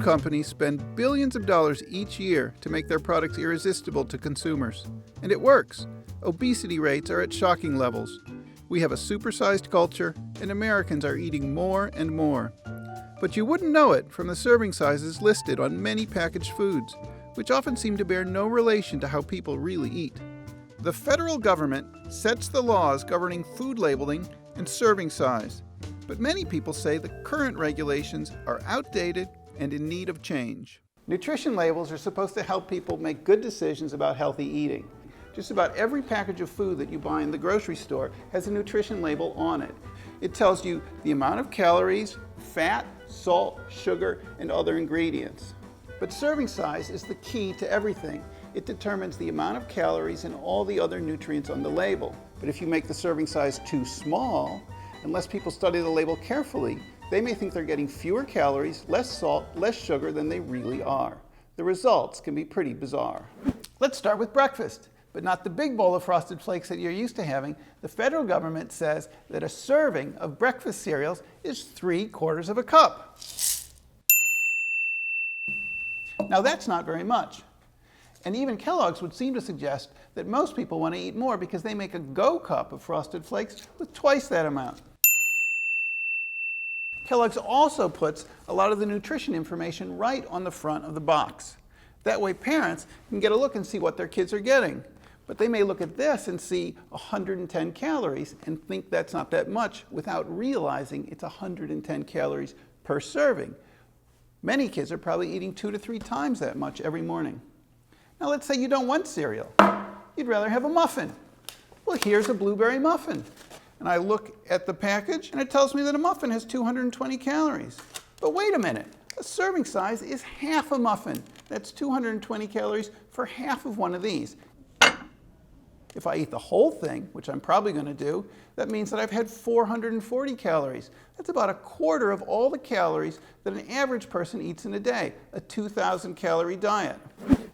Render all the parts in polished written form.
companies spend billions of dollars each year to make their products irresistible to consumers. And it works. Obesity rates are at shocking levels. We have a supersized culture, and Americans are eating more and more. But you wouldn't know it from the serving sizes listed on many packaged foods, which often seem to bear no relation to how people really eat. The federal government sets the laws governing food labeling and serving size, but many people say the current regulations are outdated and in need of change. Nutrition labels are supposed to help people make good decisions about healthy eating. Just about every package of food that you buy in the grocery store has a nutrition label on it. It tells you the amount of calories, fat, salt, sugar, and other ingredients. But serving size is the key to everything. It determines the amount of calories and all the other nutrients on the label. But if you make the serving size too small, unless people study the label carefully, they may think they're getting fewer calories, less salt, less sugar than they really are. The results can be pretty bizarre. Let's start with breakfast, but not the big bowl of Frosted Flakes that you're used to having. The federal government says that a serving of breakfast cereals is 3/4 of a cup. Now that's not very much. And even Kellogg's would seem to suggest that most people want to eat more because they make a Go cup of Frosted Flakes with twice that amount. Kellogg's also puts a lot of the nutrition information right on the front of the box. That way parents can get a look and see what their kids are getting. But they may look at this and see 110 calories and think that's not that much without realizing it's 110 calories per serving. Many kids are probably eating 2 to 3 times that much every morning. Now let's say you don't want cereal. You'd rather have a muffin. Well, here's a blueberry muffin. And I look at the package and it tells me that a muffin has 220 calories. But wait a minute, a serving size is half a muffin. That's 220 calories for half of one of these. If I eat the whole thing, which I'm probably going to do, that means that I've had 440 calories. That's about 1/4 of all the calories that an average person eats in a day, a 2,000 calorie diet.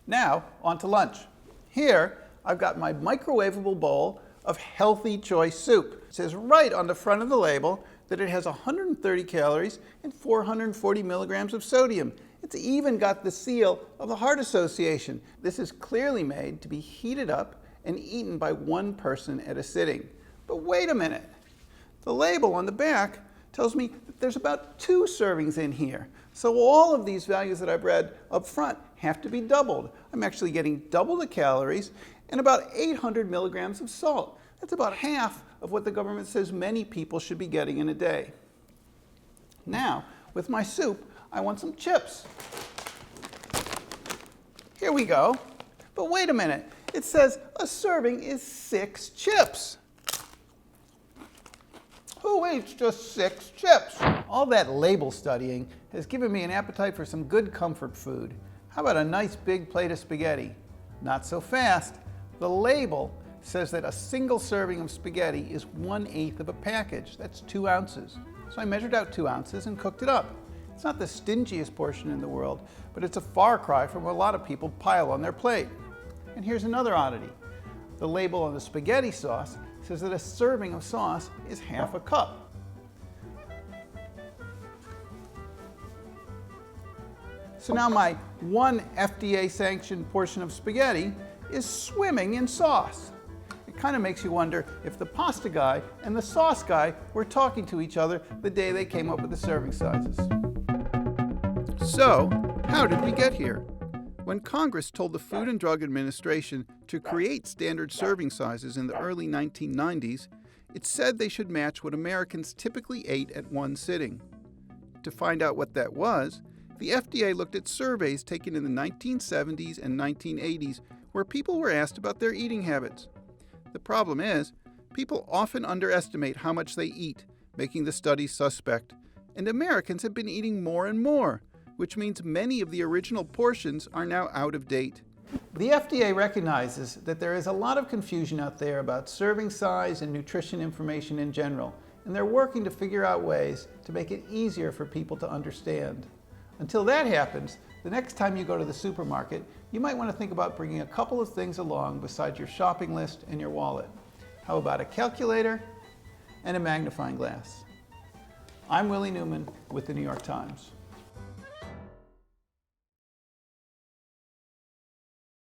Now, on to lunch. Here, I've got my microwavable bowl of healthy choice soup. It says right on the front of the label that it has 130 calories and 440 milligrams of sodium. It's even got the seal of the Heart Association. This is clearly made to be heated up and eaten by one person at a sitting. But wait a minute. The label on the back tells me that there's about 2 servings in here. So all of these values that I've read up front have to be doubled. I'm actually getting double the calories and about 800 milligrams of salt. That's about half of what the government says many people should be getting in a day. Now, with my soup, I want some chips. Here we go. But wait a minute. It says a serving is 6 chips. Who eats just 6 chips? All that label studying has given me an appetite for some good comfort food. How about a nice big plate of spaghetti? Not so fast. The label says that a single serving of spaghetti is 1/8 of a package. That's 2 ounces. So I measured out 2 ounces and cooked it up. It's not the stingiest portion in the world, but it's a far cry from what a lot of people pile on their plate. And here's another oddity. The label on the spaghetti sauce says that a serving of sauce is half a cup. So now my one FDA sanctioned portion of spaghetti is swimming in sauce. It kind of makes you wonder if the pasta guy and the sauce guy were talking to each other the day they came up with the serving sizes. So, how did we get here? When Congress told the Food and Drug Administration to create standard serving sizes in the early 1990s, it said they should match what Americans typically ate at one sitting. To find out what that was, the FDA looked at surveys taken in the 1970s and 1980s where people were asked about their eating habits. The problem is, people often underestimate how much they eat, making the studies suspect. And Americans have been eating more and more, which means many of the original portions are now out of date. The FDA recognizes that there is a lot of confusion out there about serving size and nutrition information in general, and they're working to figure out ways to make it easier for people to understand. Until that happens, the next time you go to the supermarket, you might want to think about bringing a couple of things along besides your shopping list and your wallet. How about a calculator and a magnifying glass? I'm Willie Neuman with the New York Times.